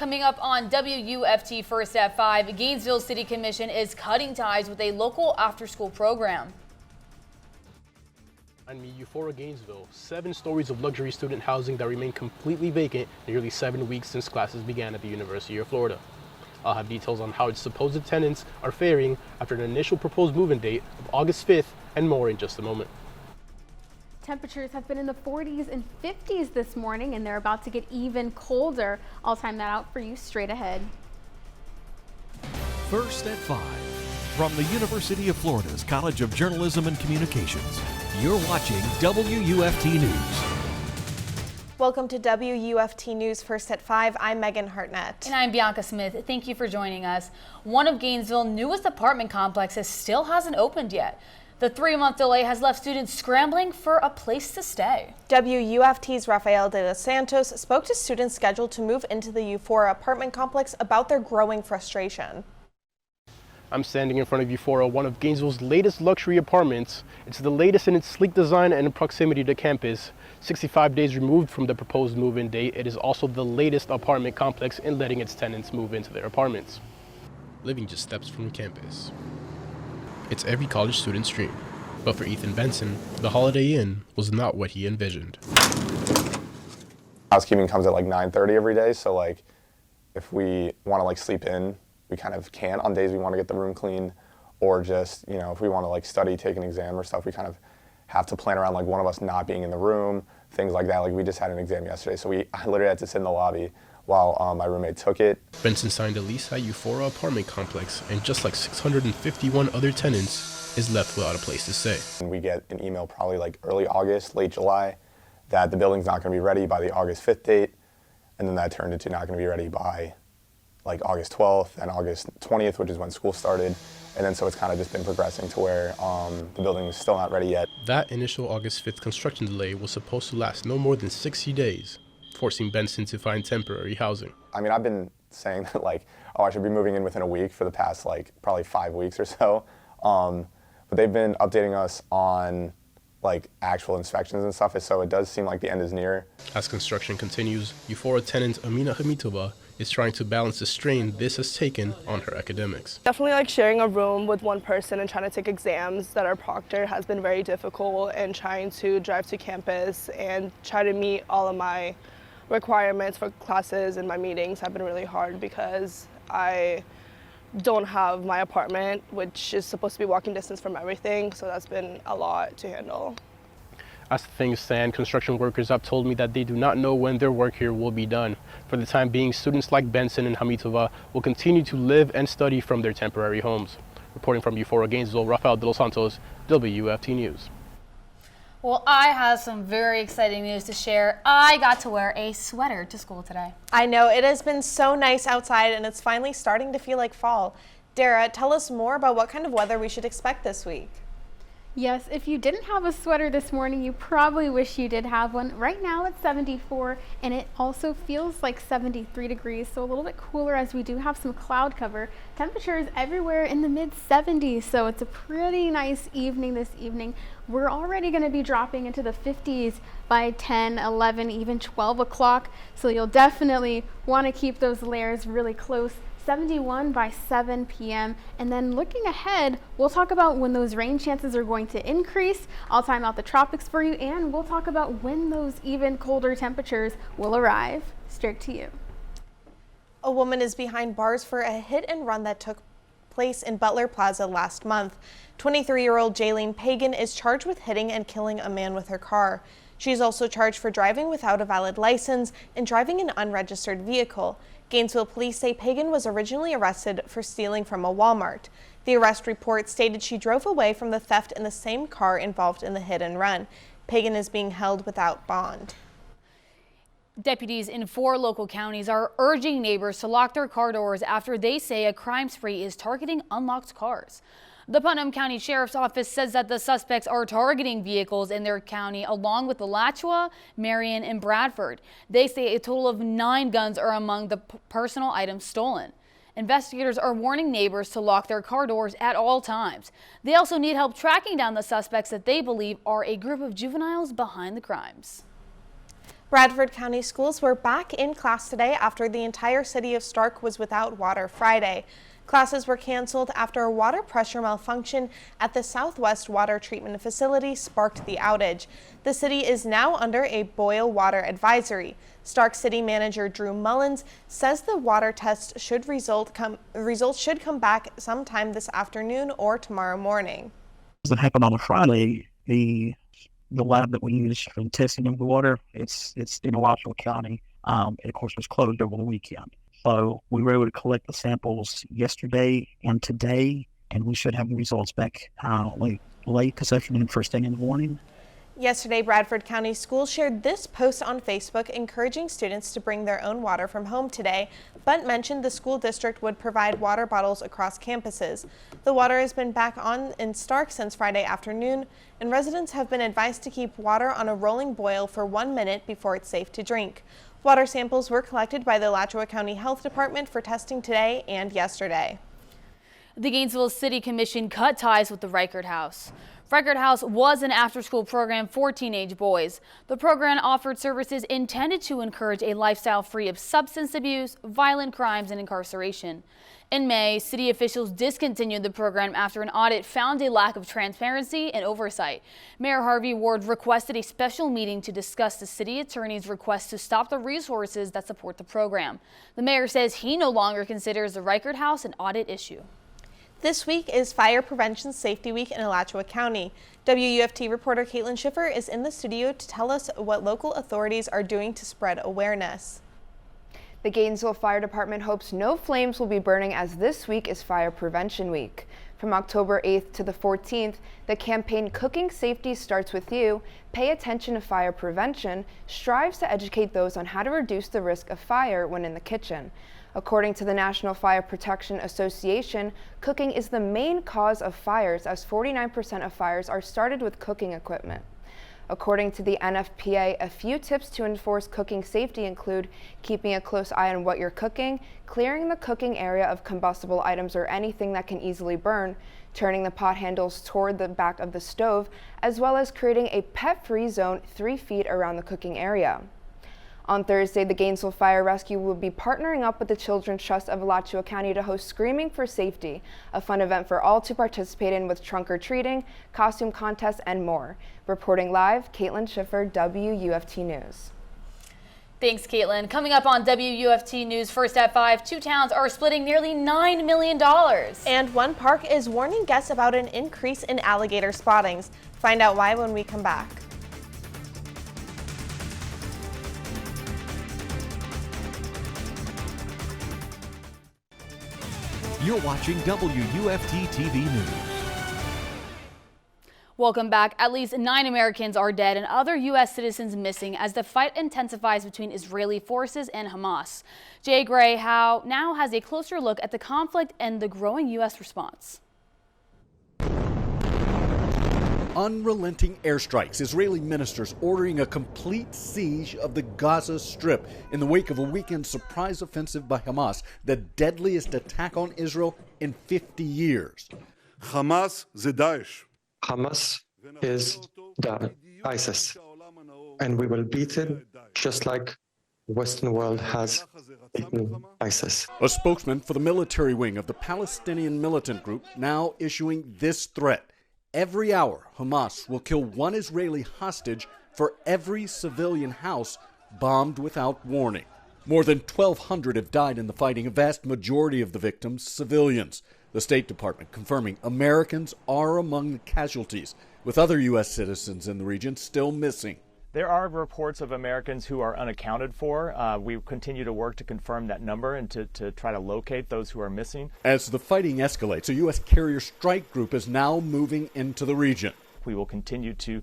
Coming up on WUFT First at 5, Gainesville City Commission is cutting ties with a local after-school program. On me, Euphoria Gainesville, 7 stories of luxury student housing that remain completely vacant nearly 7 weeks since classes began at the University of Florida. I'll have details on how its supposed tenants are faring after an initial proposed move-in date of August 5th and more in just a moment. Temperatures have been in the 40s and 50s this morning, and they're about to get even colder. I'll time that out for you straight ahead. First at 5, from the University of Florida's College of Journalism and Communications, you're watching WUFT News. Welcome to WUFT News First at 5. I'm Megan Harnett. And I'm Bianca Smith. Thank you for joining us. One of Gainesville's newest apartment complexes still hasn't opened yet. The 3-month delay has left students scrambling for a place to stay. WUFT's Rafael de Santos spoke to students scheduled to move into the Euphoria apartment complex about their growing frustration. I'm standing in front of Euphoria, one of Gainesville's latest luxury apartments. It's the latest in its sleek design and proximity to campus. 65 days removed from the proposed move-in date, it is also the latest apartment complex in letting its tenants move into their apartments. Living just steps from campus. It's every college student's dream. But for Ethan Benson, the Holiday Inn was not what he envisioned. Housekeeping comes at like 9:30 every day, so like if we want to like sleep in, we kind of can on days we want to get the room clean, or just, you know, if we want to like study, take an exam or stuff, we kind of have to plan around like one of us not being in the room, things like that. Like we just had an exam yesterday, so I literally had to sit in the lobby while my roommate took it. Benson signed a lease at Euphoria apartment complex, and just like 651 other tenants, is left without a place to stay. And we get an email probably like early August, late July, that the building's not going to be ready by the August 5th date, and then that turned into not going to be ready by like August 12th and August 20th, which is when school started. And then so it's kind of just been progressing to where the building is still not ready yet. That initial August 5th construction delay was supposed to last no more than 60 days, forcing Benson to find temporary housing. I mean, I've been saying that like, oh, I should be moving in within a week for the past like probably 5 weeks or so. But they've been updating us on like actual inspections and stuff, so it does seem like the end is near. As construction continues, Euphoria tenant Amina Hamitova is trying to balance the strain this has taken on her academics. Definitely like sharing a room with one person and trying to take exams that are proctored has been very difficult, and trying to drive to campus and try to meet all of my requirements for classes and my meetings have been really hard because I don't have my apartment, which is supposed to be walking distance from everything, so that's been a lot to handle. As things stand, construction workers have told me that they do not know when their work here will be done. For the time being, students like Benson and Hamitova will continue to live and study from their temporary homes. Reporting from Euphoria Gainesville, Rafael de Santos, WUFT News. Well, I have some very exciting news to share. I got to wear a sweater to school today. I know, it has been so nice outside, and it's finally starting to feel like fall. Derrah, tell us more about what kind of weather we should expect this week. Yes, if you didn't have a sweater this morning, you probably wish you did have one. Right now it's 74, and it also feels like 73 degrees, so a little bit cooler as we do have some cloud cover. Temperatures everywhere in the mid-70s, so it's a pretty nice evening this evening. We're already going to be dropping into the 50s by 10, 11, even 12 o'clock, so you'll definitely want to keep those layers really close. 71 by 7 p.m. And then looking ahead, we'll talk about when those rain chances are going to increase. I'll time out the tropics for you, and we'll talk about when those even colder temperatures will arrive. Straight to you. A woman is behind bars for a hit and run that took place in Butler Plaza last month. 23-year-old Caitlyn Pagan is charged with hitting and killing a man with her car. She is also charged for driving without a valid license and driving an unregistered vehicle. Gainesville police say Pagan was originally arrested for stealing from a Walmart. The arrest report stated she drove away from the theft in the same car involved in the hit and run. Pagan is being held without bond. Deputies in 4 local counties are urging neighbors to lock their car doors after they say a crime spree is targeting unlocked cars. The Putnam County Sheriff's Office says that the suspects are targeting vehicles in their county along with Alachua, Marion, and Bradford. They say a total of 9 guns are among the personal items stolen. Investigators are warning neighbors to lock their car doors at all times. They also need help tracking down the suspects that they believe are a group of juveniles behind the crimes. Bradford County schools were back in class today after the entire city of Stark was without water Friday. Classes were canceled after a water pressure malfunction at the Southwest Water Treatment Facility sparked the outage. The city is now under a boil water advisory. Stark City Manager Drew Mullins says the water test results should come back sometime this afternoon or tomorrow morning. That happened on a Friday. The lab that we use for the testing of the water, it's in Alachua County. It of course was closed over the weekend. So we were able to collect the samples yesterday and today, and we should have the results back late this afternoon, first thing in the morning. Yesterday, Bradford County Schools shared this post on Facebook encouraging students to bring their own water from home today, but mentioned the school district would provide water bottles across campuses. The water has been back on in Stark since Friday afternoon, and residents have been advised to keep water on a rolling boil for 1 minute before it's safe to drink. Water samples were collected by the Alachua County Health Department for testing today and yesterday. The Gainesville City Commission cut ties with the Reichert House. Reichert House was an after-school program for teenage boys. The program offered services intended to encourage a lifestyle free of substance abuse, violent crimes, and incarceration. In May, city officials discontinued the program after an audit found a lack of transparency and oversight. Mayor Harvey Ward requested a special meeting to discuss the city attorney's request to stop the resources that support the program. The mayor says he no longer considers the Reichert House an audit issue. This week is Fire Prevention Safety Week in Alachua County. WUFT reporter Caitlyn Schiffer is in the studio to tell us what local authorities are doing to spread awareness. The Gainesville Fire Department hopes no flames will be burning as this week is Fire Prevention Week. From October 8th to the 14th, the campaign Cooking Safety Starts With You, Pay Attention to Fire Prevention, strives to educate those on how to reduce the risk of fire when in the kitchen. According to the National Fire Protection Association, cooking is the main cause of fires, as 49% of fires are started with cooking equipment. According to the NFPA, a few tips to enforce cooking safety include keeping a close eye on what you're cooking, clearing the cooking area of combustible items or anything that can easily burn, turning the pot handles toward the back of the stove, as well as creating a pet-free zone 3 feet around the cooking area. On Thursday, the Gainesville Fire Rescue will be partnering up with the Children's Trust of Alachua County to host Screaming for Safety, a fun event for all to participate in with trunk or treating, costume contests, and more. Reporting live, Caitlyn Schiffer, WUFT News. Thanks, Caitlyn. Coming up on WUFT News First at 5, two towns are splitting nearly $9 million. And one park is warning guests about an increase in alligator spottings. Find out why when we come back. You're watching WUFT-TV News. Welcome back. At least 9 Americans are dead and other U.S. citizens missing as the fight intensifies between Israeli forces and Hamas. Jay Gray now has a closer look at the conflict and the growing U.S. response. Unrelenting airstrikes, Israeli ministers ordering a complete siege of the Gaza Strip in the wake of a weekend surprise offensive by Hamas, the deadliest attack on Israel in 50 years. Hamas is Daesh. Hamas is ISIS, and we will beat it just like the Western world has beaten ISIS. A spokesman for the military wing of the Palestinian militant group now issuing this threat. Every hour, Hamas will kill one Israeli hostage for every civilian house bombed without warning. More than 1,200 have died in the fighting, a vast majority of the victims civilians. The State Department confirming Americans are among the casualties, with other U.S. citizens in the region still missing. There are reports of Americans who are unaccounted for. We continue to work to confirm that number and to try to locate those who are missing. As the fighting escalates, a U.S. carrier strike group is now moving into the region. We will continue to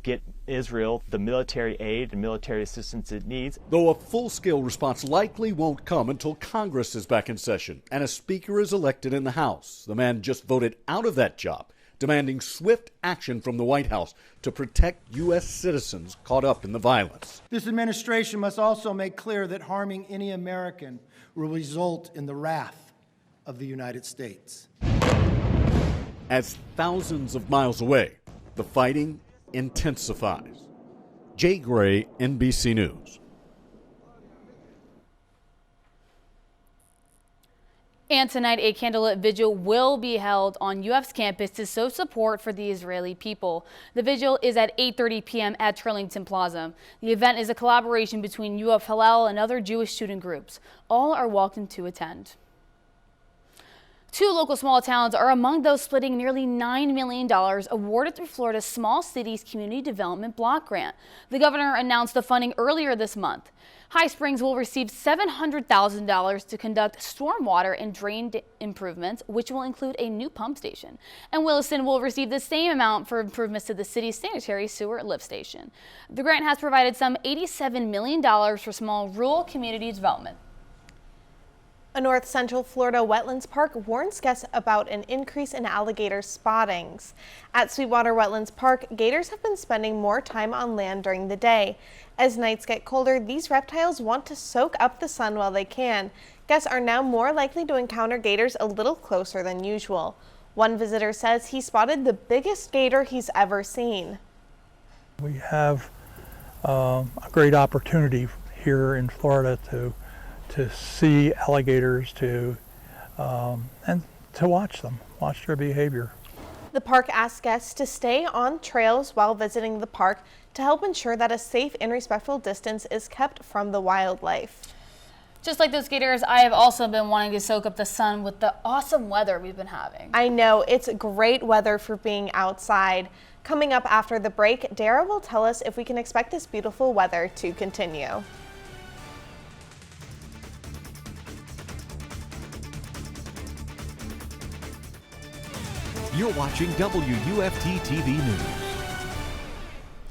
get Israel the military aid and military assistance it needs. Though a full-scale response likely won't come until Congress is back in session and a speaker is elected in the House. The man just voted out of that job, demanding swift action from the White House to protect U.S. citizens caught up in the violence. This administration must also make clear that harming any American will result in the wrath of the United States. As thousands of miles away, the fighting intensifies. Jay Gray, NBC News. And tonight, a candlelit vigil will be held on UF's campus to show support for the Israeli people. The vigil is at 8:30 p.m. at Turlington Plaza. The event is a collaboration between UF Hillel and other Jewish student groups. All are welcome to attend. Two local small towns are among those splitting nearly $9 million awarded through Florida's Small Cities Community Development Block Grant. The governor announced the funding earlier this month. High Springs will receive $700,000 to conduct stormwater and drain improvements, which will include a new pump station. And Williston will receive the same amount for improvements to the city's sanitary sewer lift station. The grant has provided some $87 million for small rural community development. A North Central Florida wetlands park warns guests about an increase in alligator spottings. At Sweetwater Wetlands Park, gators have been spending more time on land during the day. As nights get colder, these reptiles want to soak up the sun while they can. Guests are now more likely to encounter gators a little closer than usual. One visitor says he spotted the biggest gator he's ever seen. We have a great opportunity here in Florida to see alligators, and to watch them, watch their behavior. The park asks guests to stay on trails while visiting the park to help ensure that a safe and respectful distance is kept from the wildlife. Just like those gators, I have also been wanting to soak up the sun with the awesome weather we've been having. I know, it's great weather for being outside. Coming up after the break, Derrah will tell us if we can expect this beautiful weather to continue. You're watching WUFT-TV News.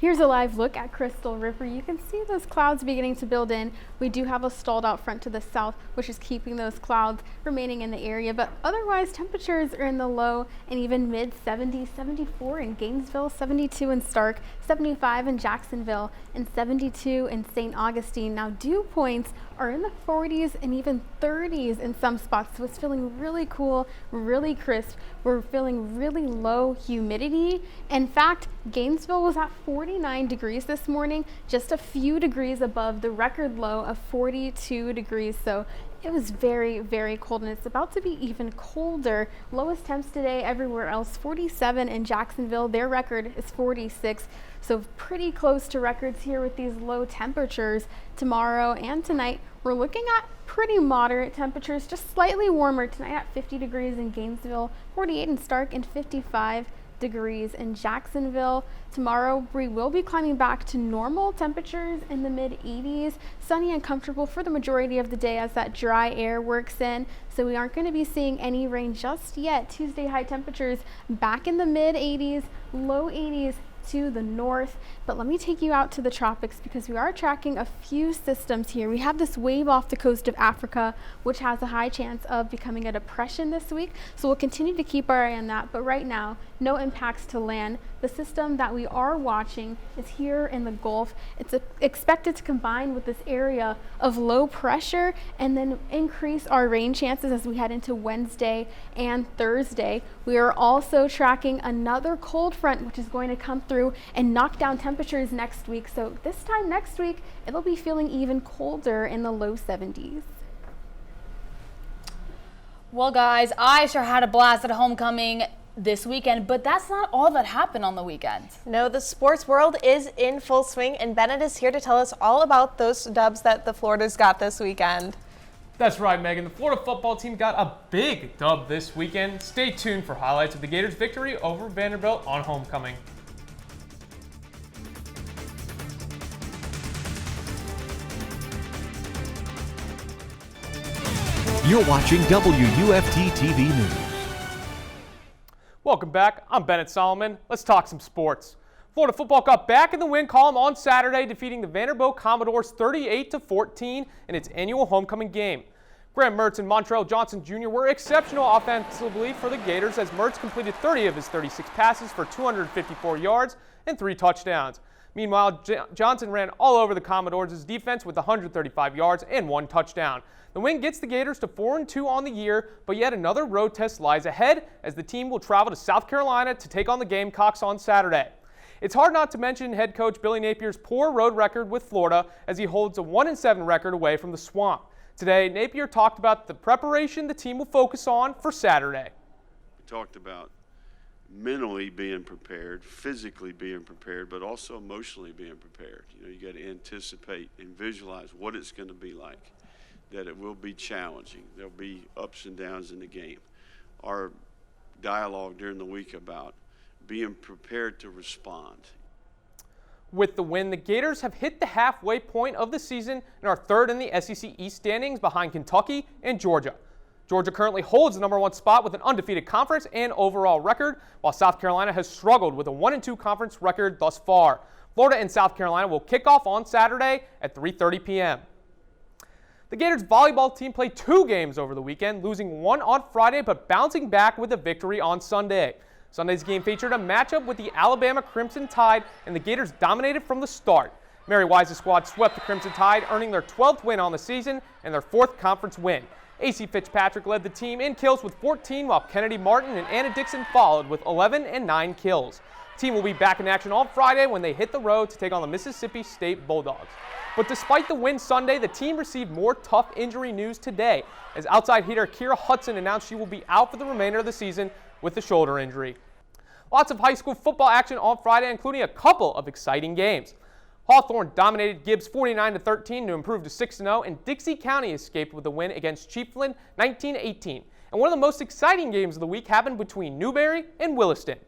Here's a live look at Crystal River. You can see those clouds beginning to build in. We do have a stalled out front to the south, which is keeping those clouds remaining in the area, but otherwise temperatures are in the low and even mid 70s, 74 in Gainesville, 72 in Stark, 75 in Jacksonville, and 72 in St. Augustine. Now dew points are in the 40s and even 30s in some spots, so it's feeling really cool, really crisp. We're feeling really low humidity. In fact, Gainesville was at 49 degrees this morning, just a few degrees above the record low of 42 degrees. So it was very, very cold, and it's about to be even colder. Lowest temps today everywhere else, 47 in Jacksonville. Their record is 46. So pretty close to records here with these low temperatures. Tomorrow and tonight, we're looking at pretty moderate temperatures, just slightly warmer tonight at 50 degrees in Gainesville, 48 in Stark, and 55 degrees in Jacksonville. Tomorrow we will be climbing back to normal temperatures in the mid 80s, sunny and comfortable for the majority of the day as that dry air works in. So we aren't going to be seeing any rain just yet. Tuesday high temperatures back in the mid 80s, low 80s to the north. But let me take you out to the tropics because we are tracking a few systems here. We have this wave off the coast of Africa, which has a high chance of becoming a depression this week. So we'll continue to keep our eye on that. But right now, no impacts to land. The system that we are watching is here in the Gulf. It's expected to combine with this area of low pressure and then increase our rain chances as we head into Wednesday and Thursday. We are also tracking another cold front, which is going to come through and knock down temperatures next week. So this time next week, it'll be feeling even colder in the low 70s. Well, guys, I sure had a blast at homecoming this weekend, but that's not all that happened on the weekend. No, the sports world is in full swing, and Bennett is here to tell us all about those dubs that the Floridas got this weekend. That's right, Megan. The Florida football team got a big dub this weekend. Stay tuned for highlights of the Gators' victory over Vanderbilt on homecoming. You're watching WUFT-TV News. Welcome back. I'm Bennett Solomon. Let's talk some sports. Florida football got back in the win column on Saturday, defeating the Vanderbilt Commodores 38-14 in its annual homecoming game. Graham Mertz and Montrell Johnson Jr. were exceptional offensively for the Gators as Mertz completed 30 of his 36 passes for 254 yards and 3 touchdowns. Meanwhile, Johnson ran all over the Commodores' defense with 135 yards and 1 touchdown. The win gets the Gators to 4-2 on the year, but yet another road test lies ahead as the team will travel to South Carolina to take on the Gamecocks on Saturday. It's hard not to mention head coach Billy Napier's poor road record with Florida as he holds a 1-7 record away from the Swamp. Today, Napier talked about the preparation the team will focus on for Saturday. We talked about mentally being prepared, physically being prepared, but also emotionally being prepared. You know, you got to anticipate and visualize what it's going to be like, that it will be challenging. There'll be ups and downs in the game. Our dialogue during the week about being prepared to respond. With the win, the Gators have hit the halfway point of the season and are third in the SEC East standings behind Kentucky and Georgia. Georgia currently holds the #1 spot with an undefeated conference and overall record, while South Carolina has struggled with a 1-2 conference record thus far. Florida and South Carolina will kick off on Saturday at 3:30 p.m. The Gators volleyball team played 2 games over the weekend, losing 1 on Friday but bouncing back with a victory on Sunday. Sunday's game featured a matchup with the Alabama Crimson Tide, and the Gators dominated from the start. Mary Wise's squad swept the Crimson Tide, earning their 12th win on the season and their 4th conference win. AC Fitzpatrick led the team in kills with 14, while Kennedy Martin and Anna Dixon followed with 11 and 9 kills. The team will be back in action on Friday when they hit the road to take on the Mississippi State Bulldogs. But despite the win Sunday, the team received more tough injury news today, as outside hitter Kira Hudson announced she will be out for the remainder of the season with a shoulder injury. Lots of high school football action on Friday, including a couple of exciting games. Hawthorne dominated Gibbs 49-13 to improve to 6-0, and Dixie County escaped with a win against Chiefland 19-18. And one of the most exciting games of the week happened between Newberry and Williston.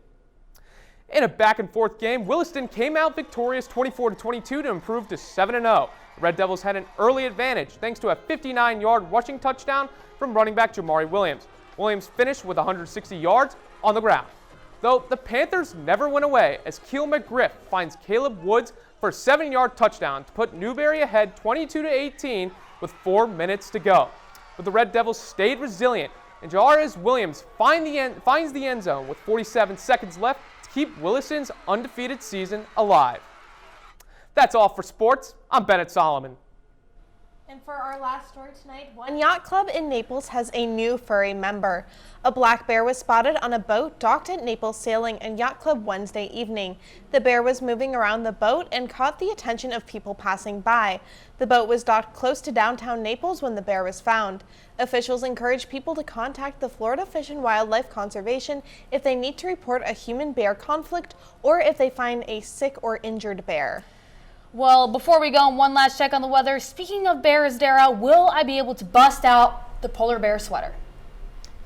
In a back-and-forth game, Williston came out victorious 24-22 to improve to 7-0. The Red Devils had an early advantage thanks to a 59-yard rushing touchdown from running back Jamari Williams. Williams finished with 160 yards on the ground. Though the Panthers never went away as Keel McGriff finds Caleb Woods for a 7-yard touchdown to put Newberry ahead 22-18 with 4 minutes to go. But the Red Devils stayed resilient, and Jairus Williams finds the end zone with 47 seconds left to keep Williston's undefeated season alive. That's all for sports. I'm Bennett Solomon. And for our last story tonight, one yacht club in Naples has a new furry member. A black bear was spotted on a boat docked at Naples Sailing and Yacht Club Wednesday evening. The bear was moving around the boat and caught the attention of people passing by. The boat was docked close to downtown Naples when the bear was found. Officials encourage people to contact the Florida Fish and Wildlife Conservation if they need to report a human-bear conflict or if they find a sick or injured bear. Well, before we go, one last check on the weather. Speaking of bears, Derrah, will I be able to bust out the polar bear sweater?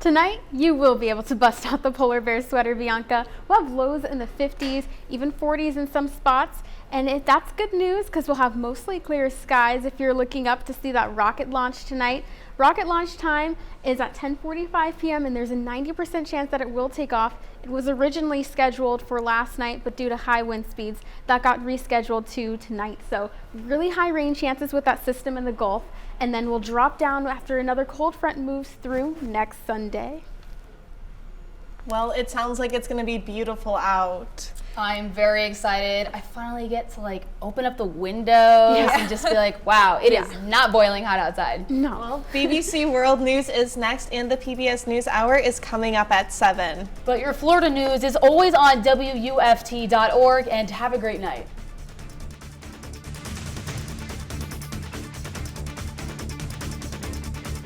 Tonight, you will be able to bust out the polar bear sweater, Bianca. We'll have lows in the 50s, even 40s in some spots. And that's good news because we'll have mostly clear skies if you're looking up to see that rocket launch tonight. Rocket launch time is at 10:45 p.m. and there's a 90% chance that it will take off. It was originally scheduled for last night, but due to high wind speeds, that got rescheduled to tonight. So really high rain chances with that system in the Gulf. And then we'll drop down after another cold front moves through next Sunday. Well, it sounds like it's going to be beautiful out. I'm very excited. I finally get to open up the windows and just be like, wow, it is not boiling hot outside. No. Well, BBC World News is next and the PBS News Hour is coming up at 7. But your Florida news is always on WUFT.org, and have a great night.